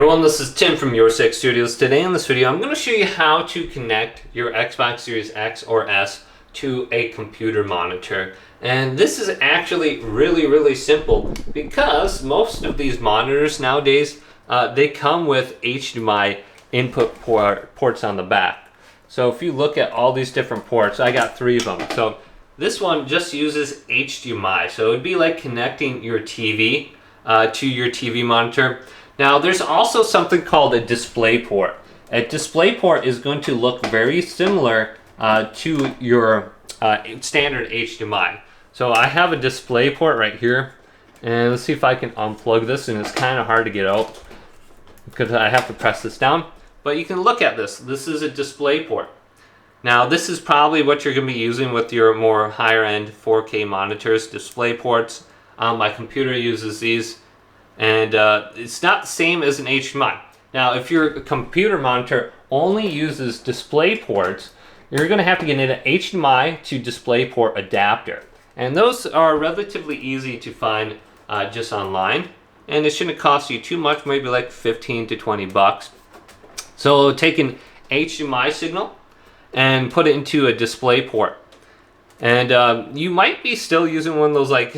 Everyone, this is Tim from Your Six Studios. Today in this video, I'm going to show you how to connect your Xbox Series X or S to a computer monitor. And this is actually really simple because most of these monitors nowadays, they come with HDMI input ports on the back. So if you look at all these different ports, I got 3 of them. So this one just uses HDMI. So it would be like connecting your TV to your TV monitor. Now there's also something called a display port. A display port is going to look very similar to your standard HDMI. So I have a display port right here, and let's see if I can unplug this, and it's kind of hard to get out because I have to press this down. But you can look at this. This is a display port. Now this is probably what you're going to be using with your more higher end 4K monitors, display ports. My computer uses these. And it's not the same as an HDMI. Now, if your computer monitor only uses display ports, you're going to have to get an HDMI to display port adapter. And those are relatively easy to find just online. And it shouldn't cost you too much, maybe like 15 to 20 bucks. So take an HDMI signal and put it into a display port. And you might be still using one of those like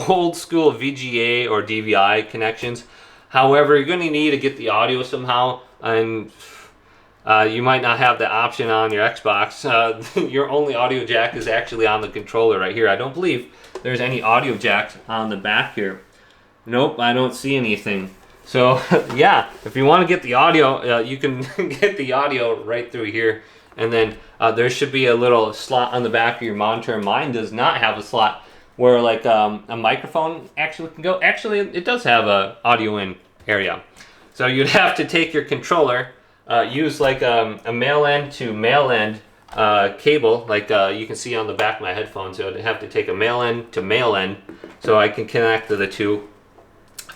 old school VGA or DVI connections. However, you're going to need to get the audio somehow, and you might not have the option on your Xbox. Your only audio jack is actually on the controller right here. I don't believe there's any audio jacks on the back here. Nope, I don't see anything. So yeah, if you want to get the audio, you can get the audio right through here. And then there should be a little slot on the back of your monitor. Mine does not have a slot where like a microphone actually can go. Actually, it does have a audio in area. So you'd have to take your controller, use like a male end to male end cable, like you can see on the back of my headphones. So I'd have to take a male end to male end so I can connect the two.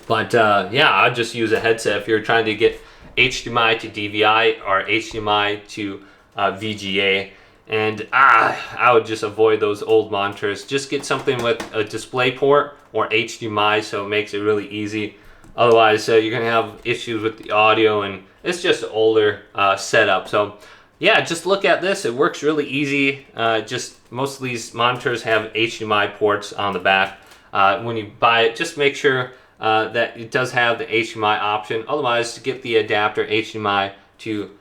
But yeah, I'd just use a headset if you're trying to get HDMI to DVI or HDMI to VGA, and I would just avoid those old monitors. Just get something with a display port or HDMI, so it makes it really easy. Otherwise, you're gonna have issues with the audio, and it's just an older setup. So yeah, just look at this. It works really easy. Just most of these monitors have HDMI ports on the back. When you buy it, just make sure that it does have the HDMI option. Otherwise, to get the adapter HDMI to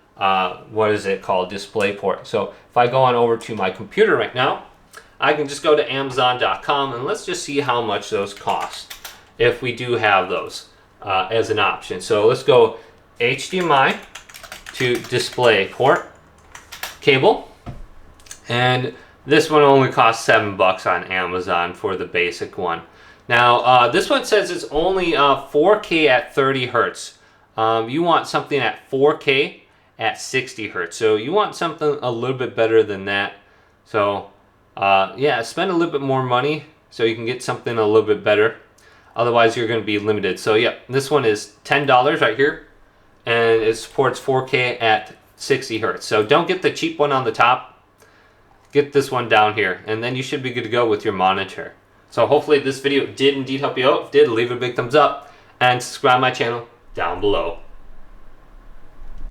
what is it called, display port. So if I go on over to my computer right now, I can just go to Amazon.com and let's just see how much those cost if we do have those as an option. So let's go HDMI to display port cable, and this one only costs $7 on Amazon for the basic one. Now this one says it's only 4K at 30 hertz. You want something at 4K at 60 hertz. So you want something a little bit better than that. So yeah, spend a little bit more money so you can get something a little bit better. Otherwise you're going to be limited. So yeah, this one is $10 right here, and it supports 4K at 60 hertz. So don't get the cheap one on the top. Get this one down here, and then you should be good to go with your monitor. So hopefully this video did indeed help you out. If it did, leave it a big thumbs up and subscribe to my channel down below.